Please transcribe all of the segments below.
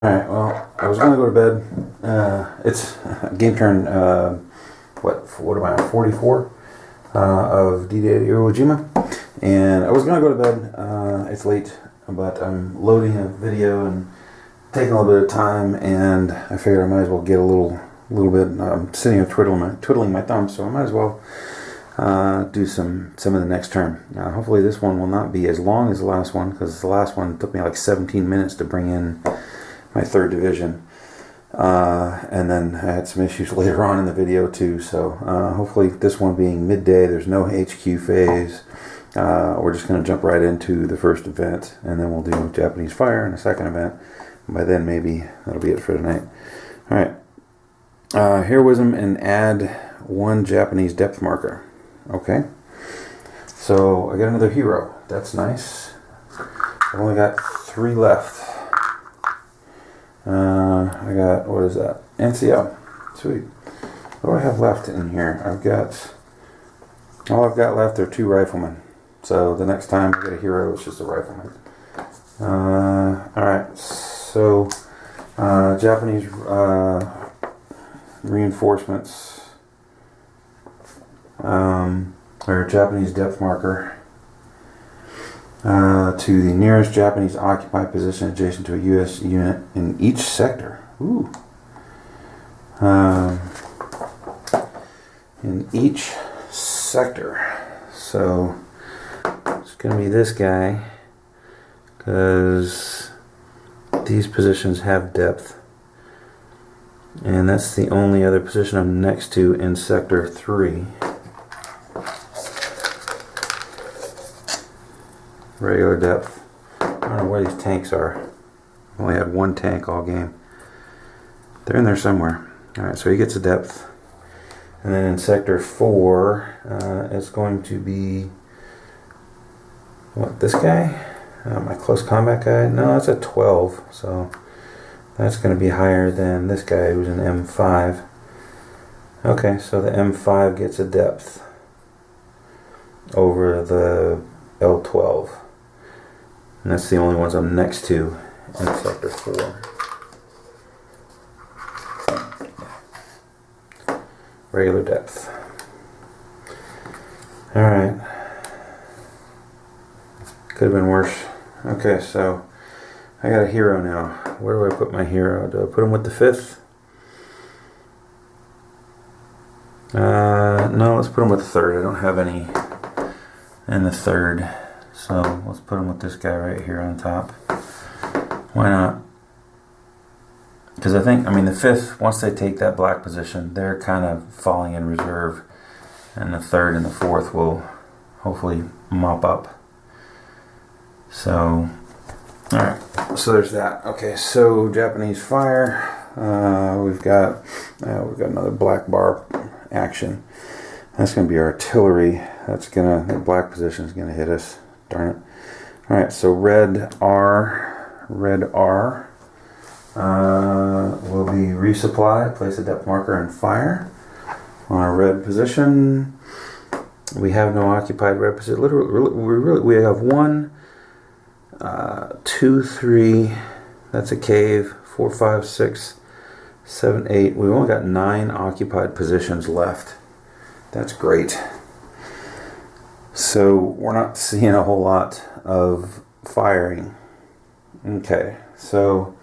Alright, well, I was going to go to bed. It's game turn, what am I on, 44 of D-Day at Iwo Jima. And I was going to go to bed. It's late, but I'm loading a video and taking a little bit of time, and I figured I might as well get a little bit. I'm sitting here twiddling my thumbs, so I might as well do some of the next turn. Hopefully this one will not be as long as the last one, because the last one took me like 17 minutes to bring in my third division, and then I had some issues later on in the video too, so hopefully this one being midday, there's no HQ phase. We're just going to jump right into the first event, and then we'll do Japanese fire in the second event. By then maybe that'll be it for tonight. Alright, heroism, and add one Japanese depth marker. Okay, so I got another hero. That's nice. I've only got 3 left. I got, what is that? NCO. Sweet. What do I have left in here? All I've got left are 2 riflemen. So the next time I get a hero, it's just a rifleman. Alright, so Japanese reinforcements, or Japanese depth marker. To the nearest Japanese occupied position adjacent to a U.S. unit in each sector. Ooh. In each sector. So it's going to be this guy, because these positions have depth. And that's the only other position I'm next to in sector 3. Regular depth. I don't know where these tanks are. I've only had 1 tank all game. They're in there somewhere. Alright, so he gets a depth. And then in sector 4, it's going to be, what, this guy? My close combat guy? No, that's a 12. So that's going to be higher than this guy who's an M5. Okay, so the M5 gets a depth over the L12. And that's the only ones I'm next to in sector 4. Regular depth. Alright. Could have been worse. Okay, so I got a hero now. Where do I put my hero? Do I put him with the 5th? No, let's put him with the 3rd. I don't have any in the 3rd. So let's put him with this guy right here on top. Why not? Because I mean the 5th, once they take that black position, they're kind of falling in reserve. And the 3rd and the 4th will hopefully mop up. So, alright. So there's that. Okay, so Japanese fire. We've got another black bar action. That's going to be artillery. That black position is going to hit us. Darn it. Alright, so red R will be resupply, place a depth marker and fire on a red position. We have no occupied red position. We have 1, 2, 3, that's a cave, 4, 5, 6, 7, 8. We've only got 9 occupied positions left. That's great. So we're not seeing a whole lot of firing. Okay, so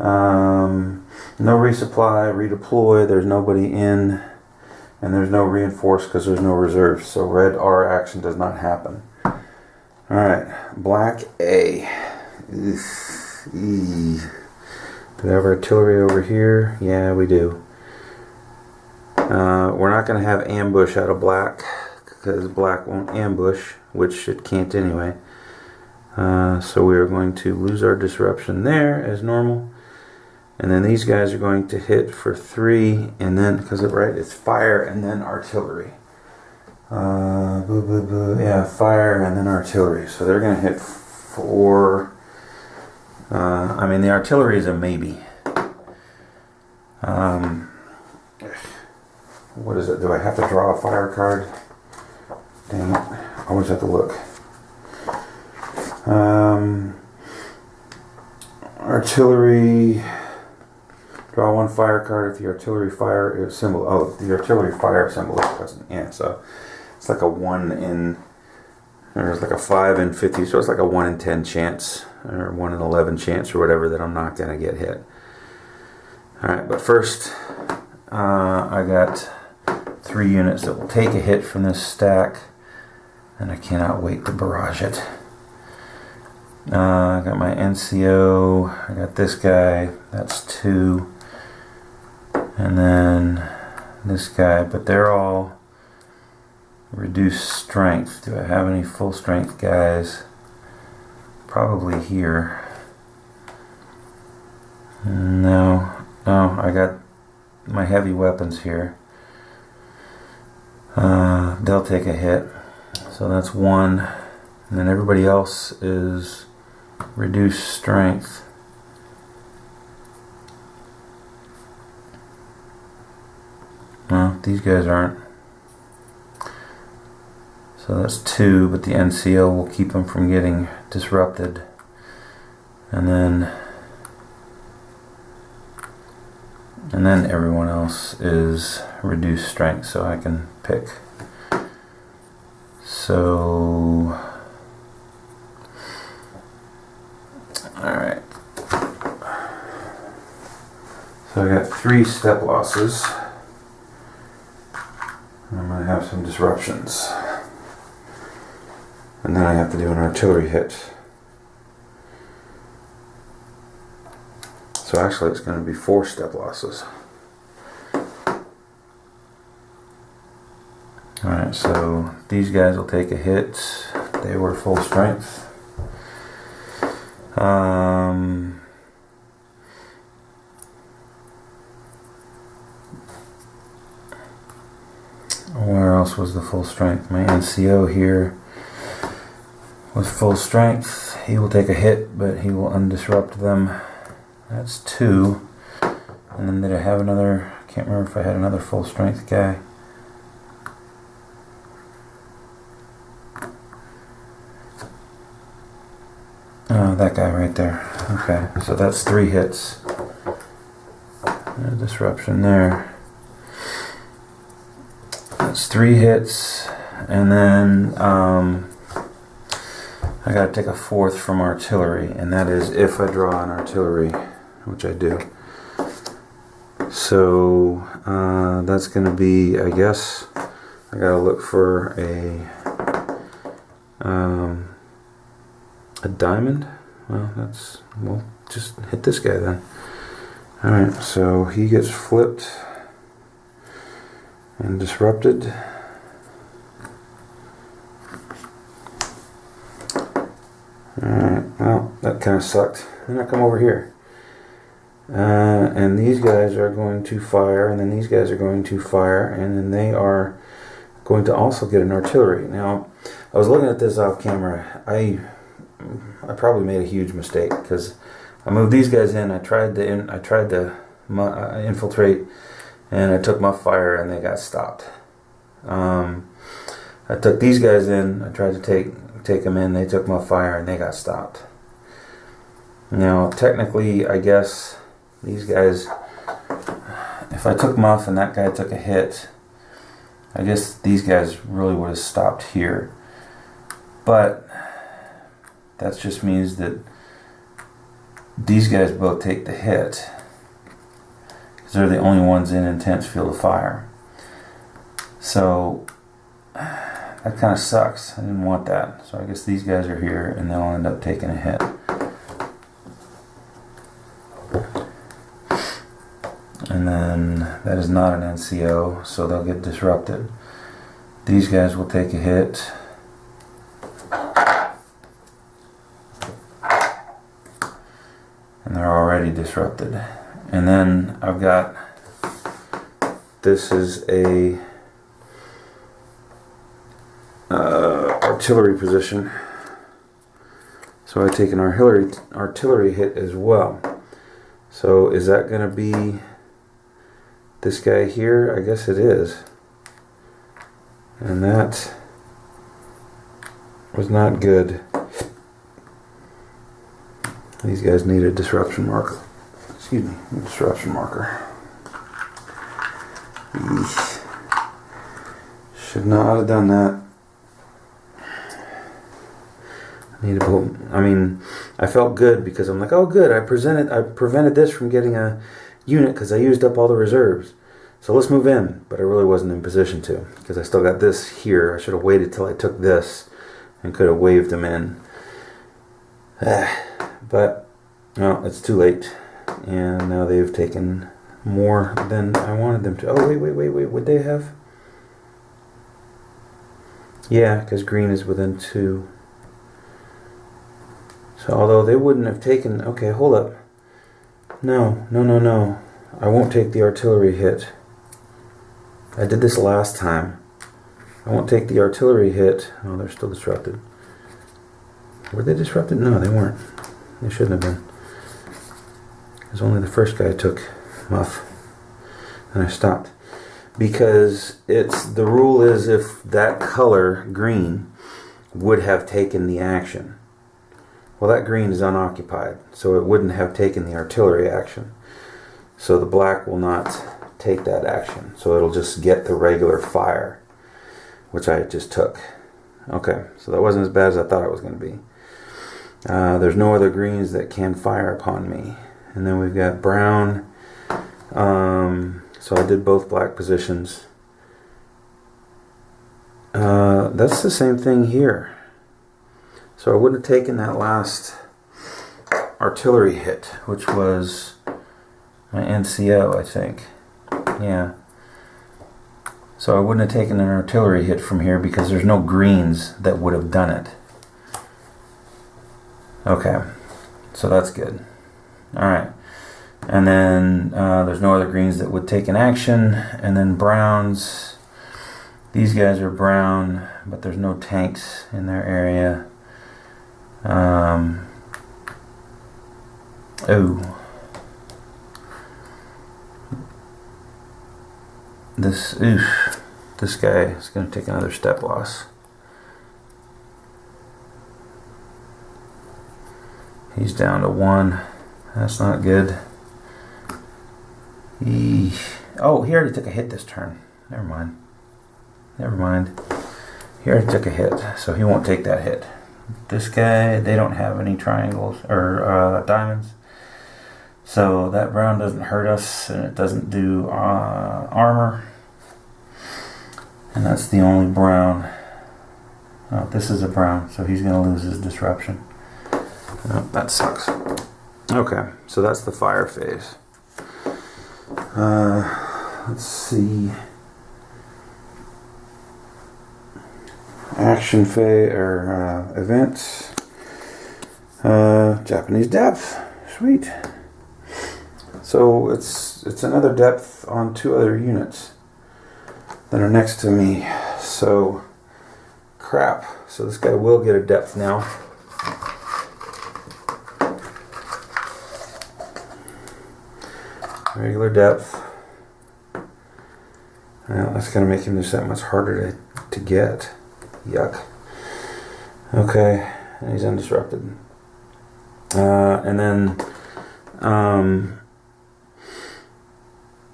no resupply, redeploy, there's nobody in, and there's no reinforce because there's no reserves. So red R action does not happen. Alright, black A. Do we have artillery over here? Yeah, we do. We're not going to have ambush out of black, because black won't ambush, which it can't anyway. So we are going to lose our disruption there as normal. And then these guys are going to hit for 3, and then, because it's fire and then artillery. Yeah, fire and then artillery. So they're going to hit 4. I mean, the artillery is a maybe. What is it? Do I have to draw a fire card? Dang it. I always have to look. artillery. Draw one fire card if the artillery fire symbol. Oh, the artillery fire symbol is present. Yeah, so it's like a 1 in. There's like a 5 in 50, so it's like a 1 in 10 chance, or 1 in 11 chance, or whatever, that I'm not gonna get hit. All right, but first, I got 3 units that will take a hit from this stack, and I cannot wait to barrage it. I got my NCO. I got this guy. That's 2. And then this guy, but they're all reduced strength. Do I have any full strength guys? Probably here. No, I got my heavy weapons here. They'll take a hit. So that's 1. And then everybody else is reduced strength. No, these guys aren't. So that's 2, but the NCO will keep them from getting disrupted. And then everyone else is reduced strength, so I can pick. So, alright. So I got 3 step losses. I'm going to have some disruptions. And then I have to do an artillery hit. So actually it's going to be 4 step losses. Alright, so these guys will take a hit. They were full strength. Where else was the full strength? My NCO here was full strength. He will take a hit, but he will undisrupt them. That's 2. And then did I have another? I can't remember if I had another full strength guy. Oh, that guy right there. Okay, so that's 3 hits. There's disruption there. That's 3 hits, and then I gotta take a 4th from artillery, and that is if I draw an artillery, which I do. So that's gonna be, I guess, I gotta look for a diamond. Well, we'll just hit this guy then. All right, so he gets flipped and disrupted. Alright, well, that kind of sucked. Then I come over here. And these guys are going to fire, and then these guys are going to fire, and then they are going to also get an artillery. Now, I was looking at this off camera. I probably made a huge mistake, because I moved these guys in. I tried to infiltrate, and I took my fire and they got stopped. I took these guys in, I tried to take them in, they took my fire and they got stopped. Now technically I guess these guys, if I took them off and that guy took a hit, I guess these guys really would have stopped here. But that just means that these guys both take the hit. They're the only ones in intense field of fire. So that kind of sucks. I didn't want that. So I guess these guys are here and they'll end up taking a hit. And then that is not an NCO, so they'll get disrupted. These guys will take a hit. And they're already disrupted. And then I've got, this is a artillery position. So I take an artillery hit as well. So is that going to be this guy here? I guess it is. And that was not good. These guys need a disruption marker. Excuse me, a disruption marker. Eesh. Should not have done that. I felt good because I'm like, oh good, I prevented this from getting a unit because I used up all the reserves. So let's move in. But I really wasn't in position to because I still got this here. I should have waited till I took this and could have waved them in. But no, it's too late. And now they've taken more than I wanted them to. Oh, wait. Would they have? Yeah, because green is within 2. So although they wouldn't have taken... Okay, hold up. No. I won't take the artillery hit. I did this last time. I won't take the artillery hit. Oh, they're still disrupted. Were they disrupted? No, they weren't. They shouldn't have been. Because only the first guy took muff. And I stopped. Because the rule is if that color, green, would have taken the action. Well, that green is unoccupied, so it wouldn't have taken the artillery action. So the black will not take that action. So it'll just get the regular fire, which I just took. Okay, so that wasn't as bad as I thought it was going to be. There's no other greens that can fire upon me. And then we've got brown. So I did both black positions. That's the same thing here. So I would have taken that last artillery hit, which was my NCO, I think. Yeah. So I wouldn't have taken an artillery hit from here because there's no greens that would have done it. Okay. So that's good. Alright. And then there's no other greens that would take an action. And then browns. These guys are brown, but there's no tanks in their area. This guy is going to take another step loss. He's down to 1. That's not good. Oh, he already took a hit this turn. Never mind. He already took a hit, so he won't take that hit. This guy, they don't have any triangles or diamonds. So that brown doesn't hurt us, and it doesn't do armor. And that's the only brown. Oh, this is a brown, so he's going to lose his disruption. Oh, that sucks. Okay, so that's the fire phase. Let's see. Action phase or events. Japanese depth. Sweet. So it's another depth on 2 other units that are next to me. So crap. So this guy will get a depth now. Regular depth. Well, that's going to make him just that much harder to get. Yuck. Okay, and he's undisrupted. And then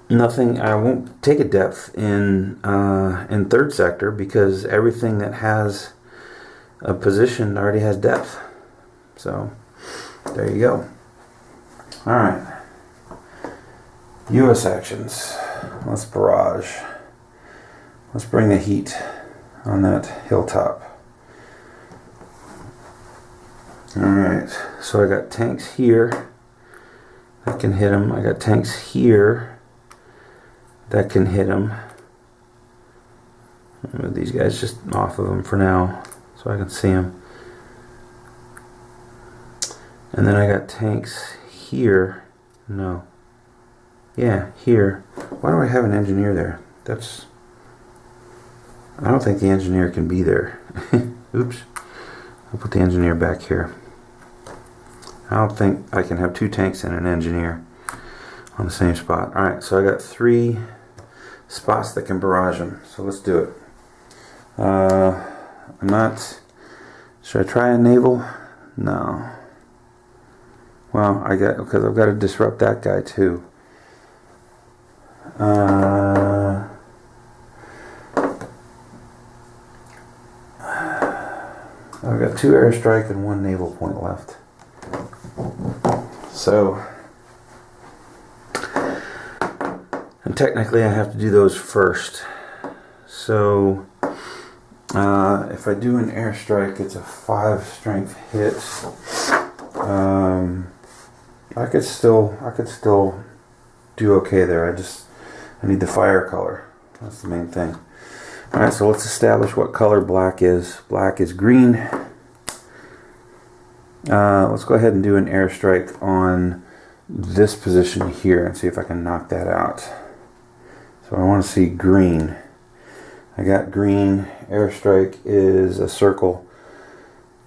nothing. I won't take a depth in 3rd sector because everything that has a position already has depth. So there you go. All right. U.S. actions. Let's barrage. Let's bring the heat on that hilltop. Alright, so I got tanks here that can hit him. I got tanks here that can hit him. Move these guys just off of him for now so I can see him. And then I got tanks here. No. Yeah, here. Why do I have an engineer there? I don't think the engineer can be there. Oops. I'll put the engineer back here. I don't think I can have 2 tanks and an engineer on the same spot. Alright, so I got 3 spots that can barrage him. So let's do it. Should I try a naval? No. Well, because I've got to disrupt that guy too. I've got 2 airstrike and 1 naval point left. So, and technically I have to do those first. So, if I do an airstrike, it's a 5 strength hit. I could still do okay there. I need the fire color. That's the main thing. Alright, so let's establish what color black is. Black is green. Let's go ahead and do an airstrike on this position here and see if I can knock that out. So I want to see green. I got green. Airstrike is a circle.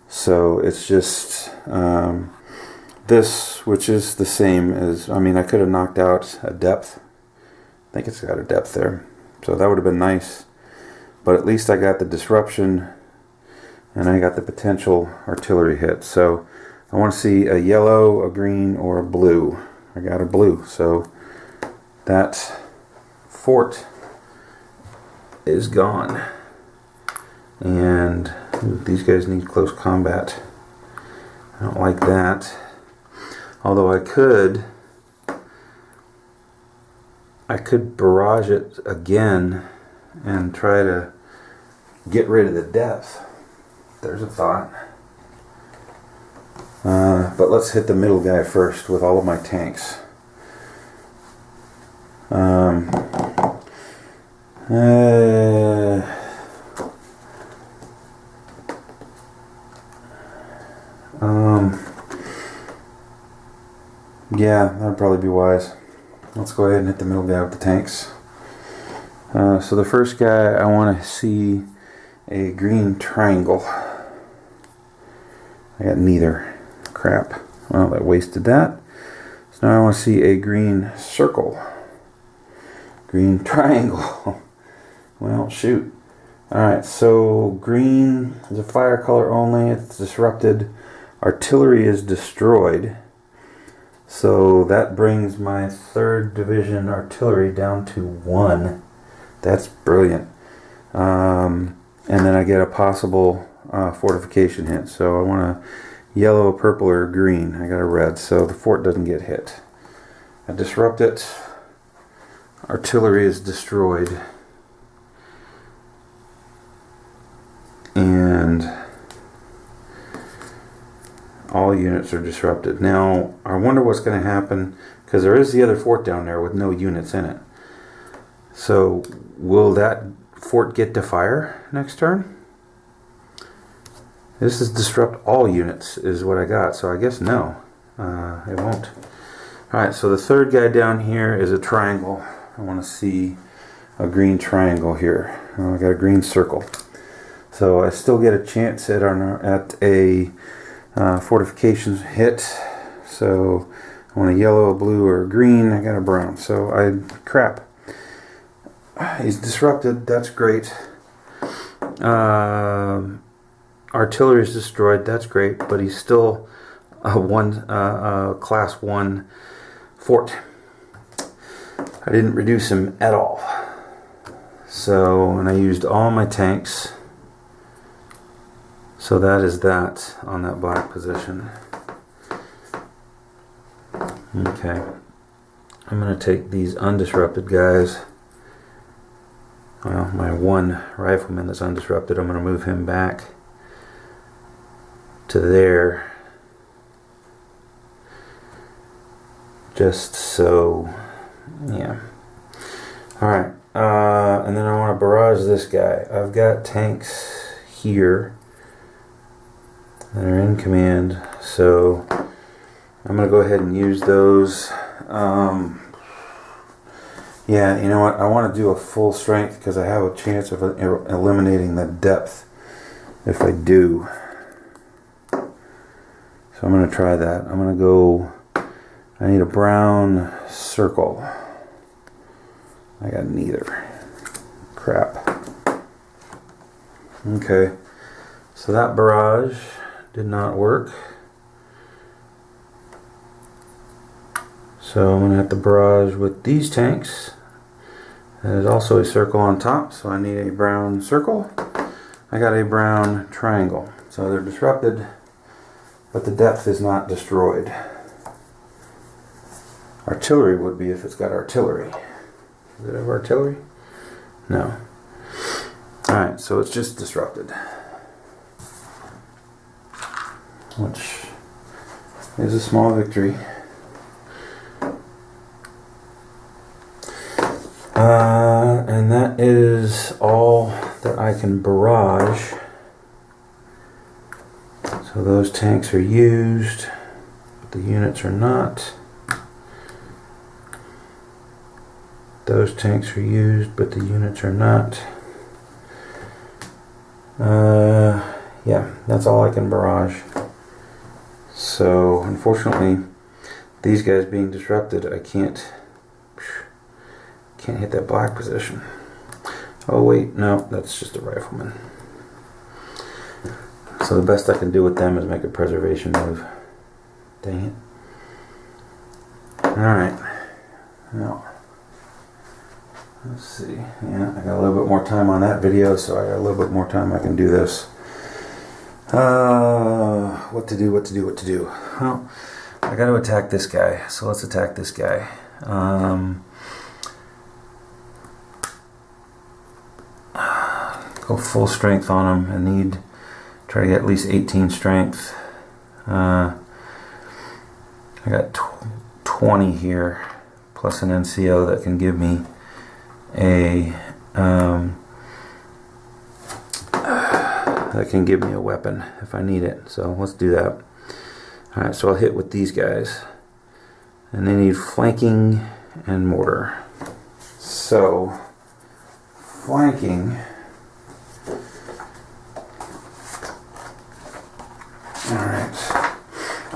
So it's just this, which is the same as, I could have knocked out a depth. I think it's got a depth there. So that would have been nice. But at least I got the disruption and I got the potential artillery hit. So I want to see a yellow, a green, or a blue. I got a blue. So that fort is gone. And these guys need close combat. I don't like that. Although I could barrage it again and try to get rid of the depth. There's a thought. But let's hit the middle guy first with all of my tanks. Yeah, that'd probably be wise. Let's go ahead and hit the middle guy with the tanks. So the first guy, I want to see a green triangle. I got neither. Crap. Well, I wasted that. So now I want to see a green circle. Green triangle. Well, shoot. Alright, so green is a fire color only. It's disrupted. Artillery is destroyed. So that brings my 3rd Division artillery down to 1. That's brilliant. And then I get a possible fortification hit. So I want a yellow, purple, or green. I got a red, so the fort doesn't get hit. I disrupt it. Artillery is destroyed. And all units are disrupted. Now, I wonder what's going to happen, because there is the other fort down there with no units in it. So, will that fort get to fire next turn? This is disrupt all units, is what I got. So I guess no, it won't. Alright, so the 3rd guy down here is a triangle. I want to see a green triangle here. I got a green circle. So I still get a chance at a fortifications hit. So I want a yellow, a blue, or a green. I got a brown. So crap. He's disrupted. That's great. Artillery is destroyed. That's great. But he's still a class 1 fort. I didn't reduce him at all. So, and I used all my tanks. So that is that on that black position. Okay. I'm going to take these undisrupted guys. Well, my 1 rifleman that's undisrupted, I'm going to move him back to there. Just so, yeah. Alright, and then I want to barrage this guy. I've got tanks here that are in command, so I'm going to go ahead and use those. Yeah, you know what? I want to do a full strength because I have a chance of eliminating the depth if I do. So I'm going to try that. I'm going to go, I need a brown circle. I got neither. Crap. Okay, so that barrage did not work. So I'm going to have to barrage with these tanks. There's also a circle on top, so I need a brown circle. I got a brown triangle. So they're disrupted, but the depth is not destroyed. Artillery would be if it's got artillery. Does it have artillery? No. Alright, so it's just disrupted. Which is a small victory. And that is all that I can barrage. So those tanks are used, but the units are not. Those tanks are used, but the units are not. Yeah, that's all I can barrage. So unfortunately, these guys being disrupted, I can't hit that black position. Oh wait, no, that's just a rifleman. So the best I can do with them is make a preservation move. Dang it. Alright. Now, let's see. Yeah, I got a little bit more time on that video, so I got a little bit more time I can do this. What to do? Well, I got to attack this guy, so let's attack this guy. Go full strength on him. I try to get at least 18 strength. I got 20 here, plus an NCO that can give me a weapon if I need it. So let's do that. Alright, so I'll hit with these guys. And they need flanking and mortar. So, flanking. Alright.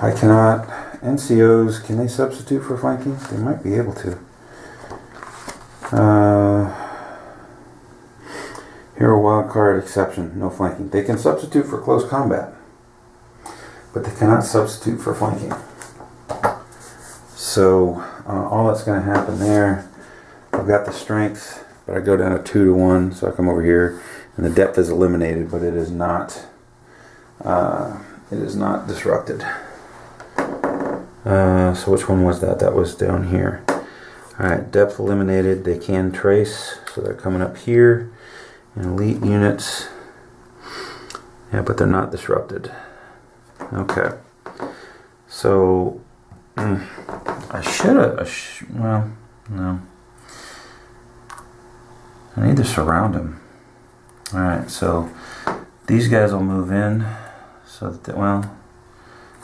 I cannot. NCOs, can they substitute for flanking? They might be able to. Hero wildcard exception, no flanking. They can substitute for close combat, but they cannot substitute for flanking. So all that's going to happen there, I've got the strength, but I go down to 2 to 1, so I come over here, and the depth is eliminated, but it is not disrupted. So which one was that? That was down here. Alright, depth eliminated. They can trace, so they're coming up here. And elite units, yeah, but they're not disrupted. Okay, so I should have. Well, no. I need to surround him. All right, so these guys will move in, so that well,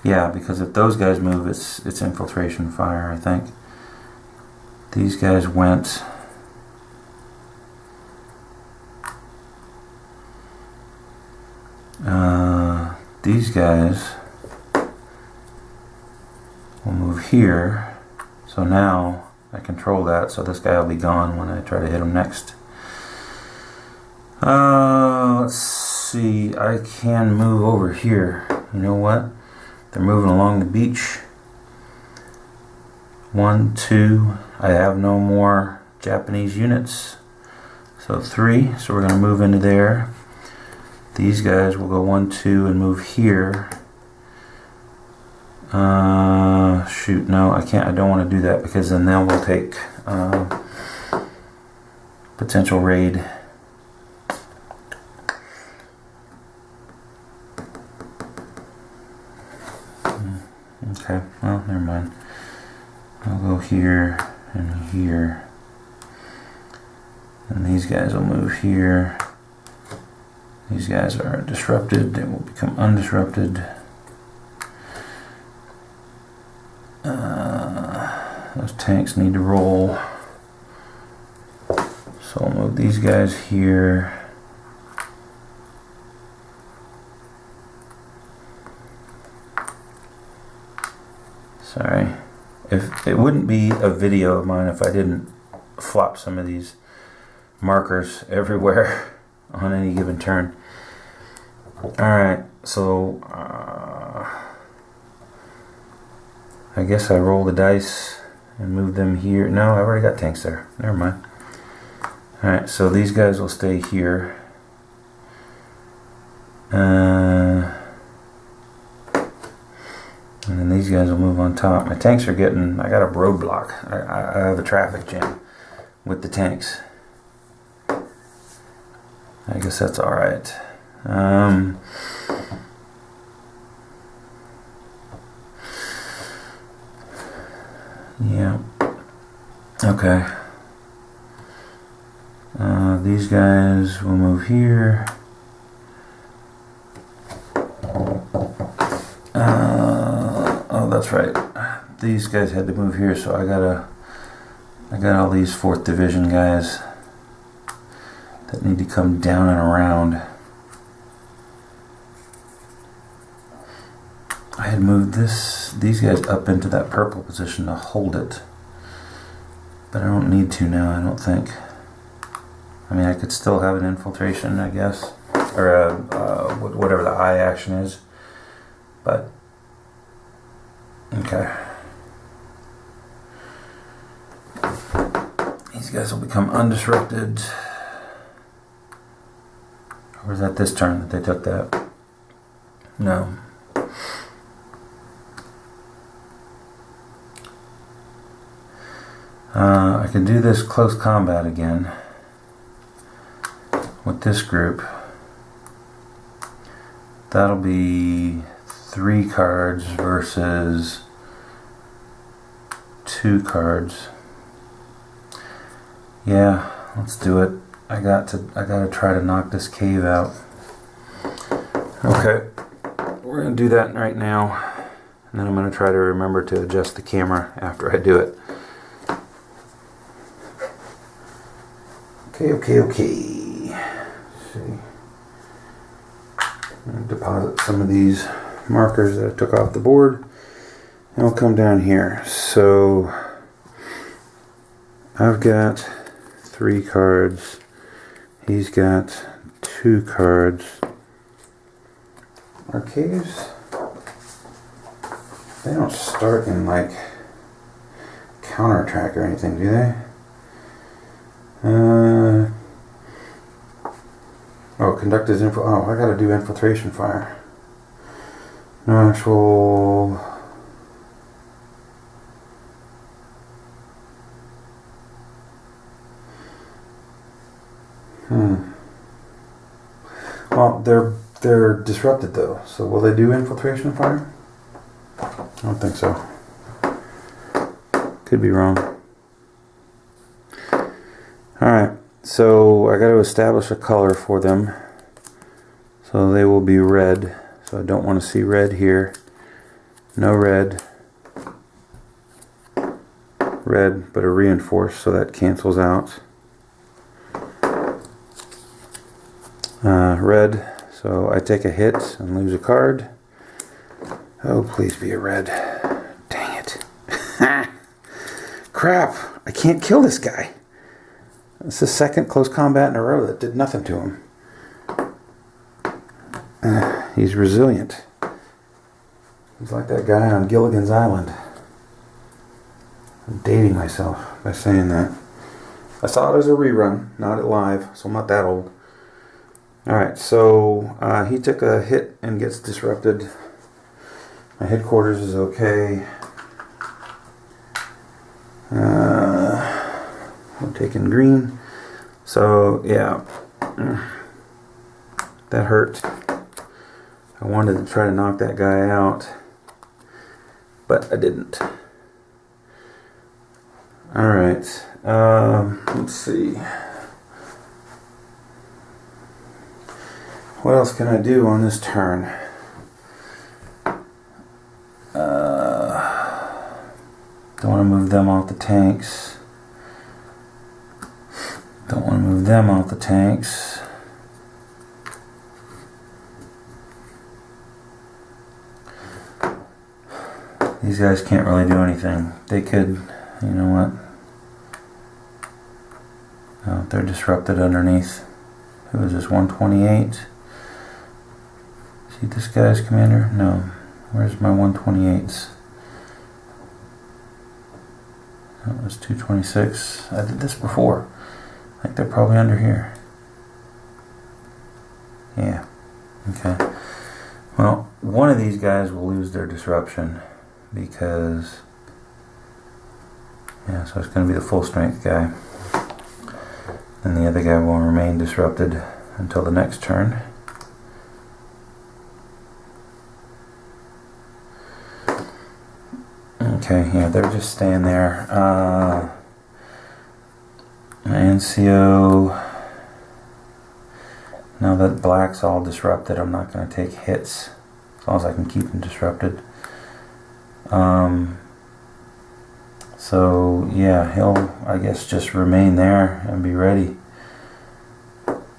yeah, because if those guys move, it's infiltration fire. I think these guys went. These guys will move here, so now I control that, so this guy will be gone when I try to hit him next. Let's see, I can move over here. You know what? They're moving along the beach. 1, 2, I have no more Japanese units. So 3, so we're going to move into there. These guys will go 1, 2 and move here. Shoot, no, I can't. I don't want to do that because then they will take potential raid. Okay, well, never mind. I'll go here and here. And these guys will move here. These guys are disrupted. They will become undisrupted. Those tanks need to roll. So I'll move these guys here. Sorry. If it wouldn't be a video of mine if I didn't flop some of these markers everywhere on any given turn. Alright, so I guess I roll the dice and move them here. No, I've already got tanks there. Never mind. Alright, so these guys will stay here. And then these guys will move on top. My tanks are getting, I got a roadblock. I have a traffic jam with the tanks. I guess that's alright. Yeah. Okay. These guys will move here. Oh, that's right. These guys had to move here, so I got all these 4th Division guys that need to come down and around. I had moved these guys up into that purple position to hold it, but I don't need to now, I don't think. I mean, I could still have an infiltration, I guess, or whatever the I action is, but okay. These guys will become undisrupted. Or was that this turn that they took that? No. I can do this close combat again with this group. That'll be 3 cards versus 2 cards. Yeah, let's do it. I gotta try to knock this cave out. Okay, we're gonna do that right now, and then I'm gonna try to remember to adjust the camera after I do it. Okay. Let's see. I'm gonna deposit some of these markers that I took off the board, and we'll come down here. So I've got 3 cards. He's got 2 cards. Our caves, they don't start in like counterattack or anything, do they? Oh, conduct his info. Oh, I gotta do infiltration fire. No actual. Well, they're disrupted though. So will they do infiltration fire? I don't think so. Could be wrong. Alright, so I got to establish a color for them. So they will be red. So I don't want to see red here. No red. Red, but a reinforced, so that cancels out. Red, so I take a hit and lose a card. Oh, please be a red. Dang it. Crap, I can't kill this guy. It's the 2nd close combat in a row that did nothing to him. He's resilient. He's like that guy on Gilligan's Island. I'm dating myself by saying that. I saw it as a rerun, not at live, so I'm not that old. Alright, so he took a hit and gets disrupted. My headquarters is okay. I'm taking green. So, yeah. That hurt. I wanted to try to knock that guy out, but I didn't. Alright. Let's see. What else can I do on this turn? Don't want to move them off the tanks. Don't want to move them off the tanks. These guys can't really do anything. They could, you know what? Oh, they're disrupted underneath. Who is this, 128? See this guy's commander? No. Where's my 128s? That was 226. I did this before. I think they're probably under here. Yeah. Okay. Well, one of these guys will lose their disruption because, yeah, so it's going to be the full strength guy. And the other guy will remain disrupted until the next turn. Okay, yeah, they're just staying there. NCO. Now that black's all disrupted, I'm not going to take hits as long as I can keep them disrupted. So yeah, he'll, I guess, just remain there and be ready.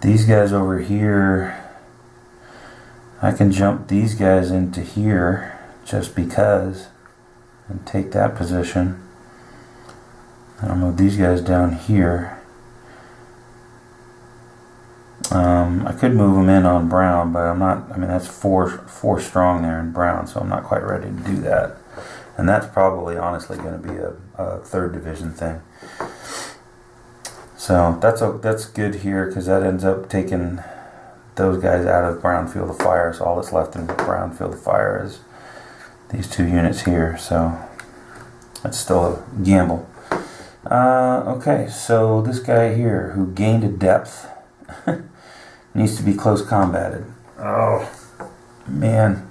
These guys over here, I can jump these guys into here just because and take that position. And I'll move these guys down here. I could move them in on brown, but I'm not. I mean, that's four strong there in brown, so I'm not quite ready to do that. And that's probably, honestly, going to be a third division thing. So that's good here because that ends up taking those guys out of brown field of fire. So all that's left in brown field of fire is these two units here. So that's still a gamble. Okay, so this guy here who gained a depth needs to be close combated. Oh, man.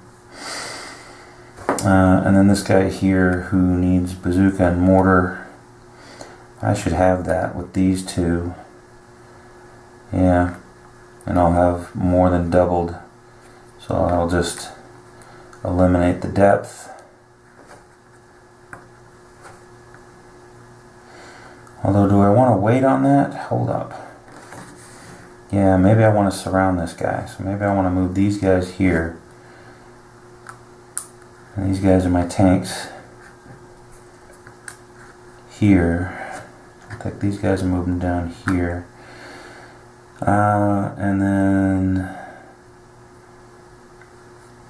And then this guy here who needs bazooka and mortar. I should have that with these two. Yeah. And I'll have more than doubled. So I'll just eliminate the depth. Although, do I want to wait on that? Hold up. Yeah, maybe I want to surround this guy. So maybe I want to move these guys here. And these guys are my tanks here. I think these guys are moving down here. And then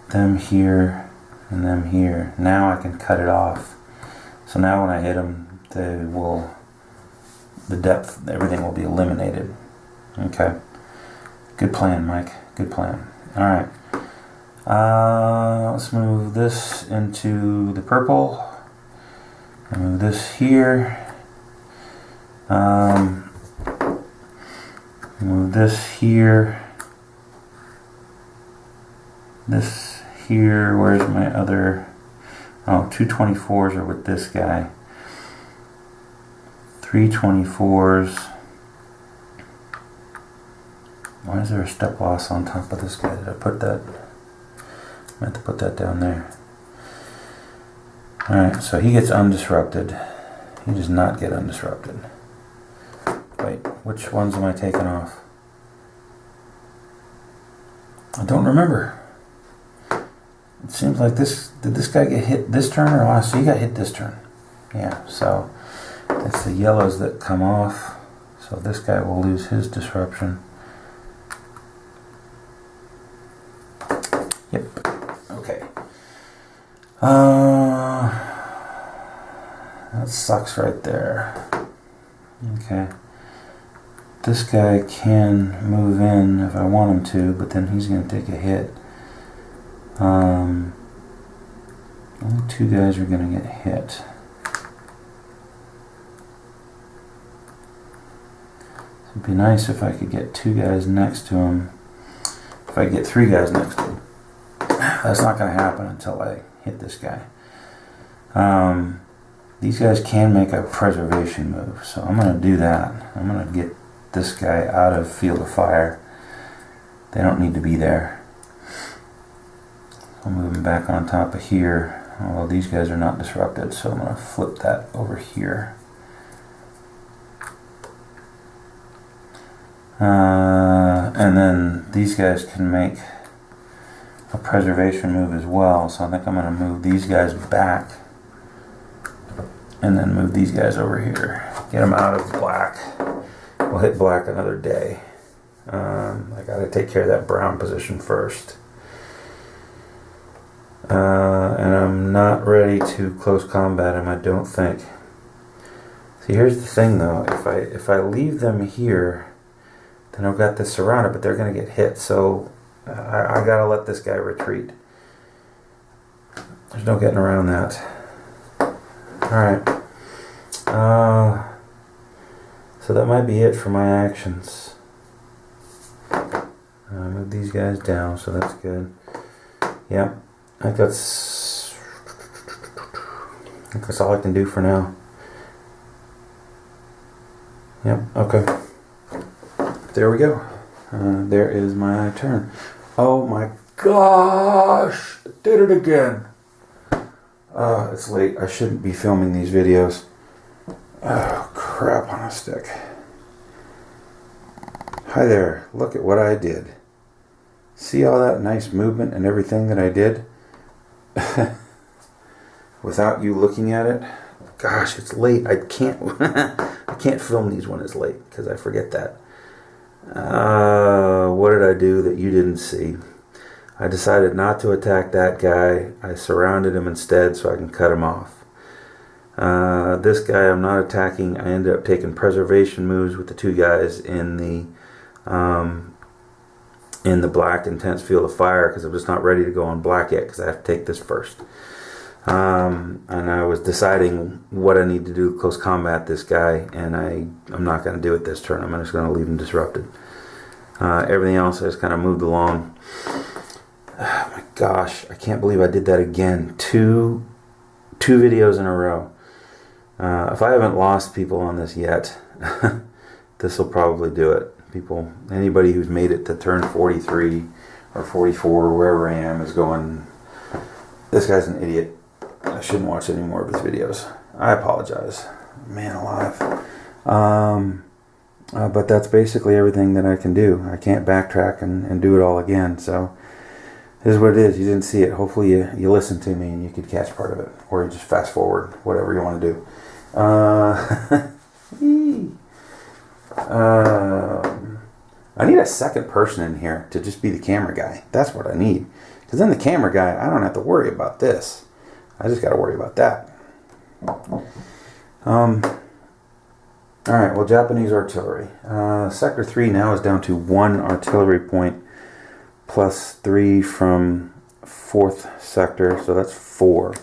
them here and them here. Now I can cut it off. So now when I hit them, the depth, everything will be eliminated. Okay. Good plan, Mike. Good plan. Alright. Let's move this into the purple. And move this here. Move this here. This here. Where's my other? Oh, 224s are with this guy. 324s. Why is there a step loss on top of this guy? Did I put that? I meant to put that down there. Alright, so he gets undisrupted. He does not get undisrupted. Wait, which ones am I taking off? I don't remember. It seems like this, did this guy get hit this turn or last? So he got hit this turn. Yeah, so it's the yellows that come off. So this guy will lose his disruption. Yep. Okay. That sucks right there. Okay. This guy can move in if I want him to, but then he's going to take a hit. Only two guys are going to get hit. It'd be nice if I could get two guys next to him. If I get three guys next to him. That's not going to happen until I hit this guy. These guys can make a preservation move, so I'm going to do that. I'm going to get this guy out of field of fire. They don't need to be there. I'll move him back on top of here, although these guys are not disrupted, so I'm going to flip that over here. And then these guys can make a preservation move as well, so I think I'm going to move these guys back and then move these guys over here. Get them out of black. We'll hit black another day. I got to take care of that brown position first. And I'm not ready to close combat him, I don't think. See, here's the thing though, if I leave them here, then I've got this surrounded, but they're going to get hit, so I got to let this guy retreat. There's no getting around that. Alright. So that might be it for my actions. Move these guys down, so that's good. Yep. I think that's all I can do for now. Yep, okay. There we go. There is my turn. Oh my gosh! I did it again! It's late. I shouldn't be filming these videos. Oh, crap on a stick. Hi there. Look at what I did. See all that nice movement and everything that I did? Without you looking at it? Gosh, it's late. I can't I can't film these when it's late because I forget that. What did I do that you didn't see? I decided not to attack that guy. I surrounded him instead so I can cut him off. This guy I'm not attacking. I ended up taking preservation moves with the two guys in the black intense field of fire because I'm just not ready to go on black yet because I have to take this first. And I was deciding what I need to do close combat this guy, and I'm not going to do it this turn. I'm just going to leave him disrupted. Everything else I just kind of moved along. Oh my gosh, I can't believe I did that again. Two videos in a row. If I haven't lost people on this yet, this will probably do it. Anybody who's made it to turn 43 or 44 or wherever I am is going, this guy's an idiot. I shouldn't watch any more of his videos. I apologize. Man alive. But that's basically everything that I can do. I can't backtrack and do it all again. So this is what it is. You didn't see it. Hopefully you listened to me and you could catch part of it. Or you just fast forward. Whatever you want to do. I need a second person in here to just be the camera guy. That's what I need. Because then the camera guy, I don't have to worry about this. I just got to worry about that. Alright, well, Japanese artillery. Sector 3 now is down to 1 artillery point plus 3 from 4th sector, so that's 4.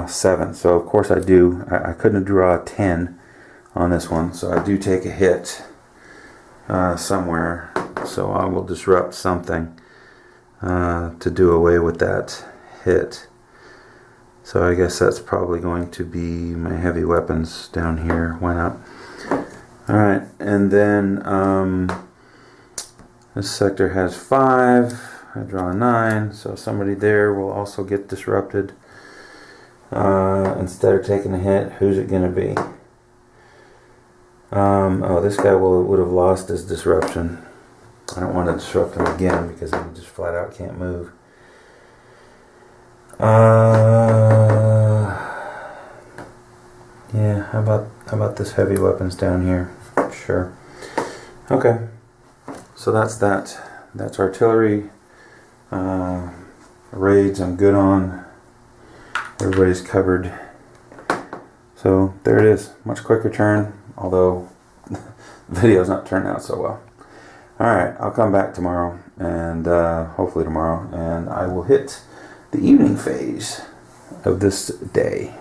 7. So, of course, I couldn't draw a 10 on this one, so I do take a hit somewhere. So I will disrupt something to do away with that hit. So I guess that's probably going to be my heavy weapons down here. Why not? Alright, and then this sector has 5. I draw a 9, so somebody there will also get disrupted. Instead of taking a hit, who's it going to be? Oh, this guy would have lost his disruption. I don't want to disrupt him again because he just flat out can't move. Yeah, how about this heavy weapons down here? Sure. Okay. So that's that. That's artillery. Raids I'm good on. Everybody's covered. So there it is. Much quicker turn, although the video's not turning out so well. Alright, I'll come back tomorrow, and hopefully tomorrow, and I will hit the evening phase of this day.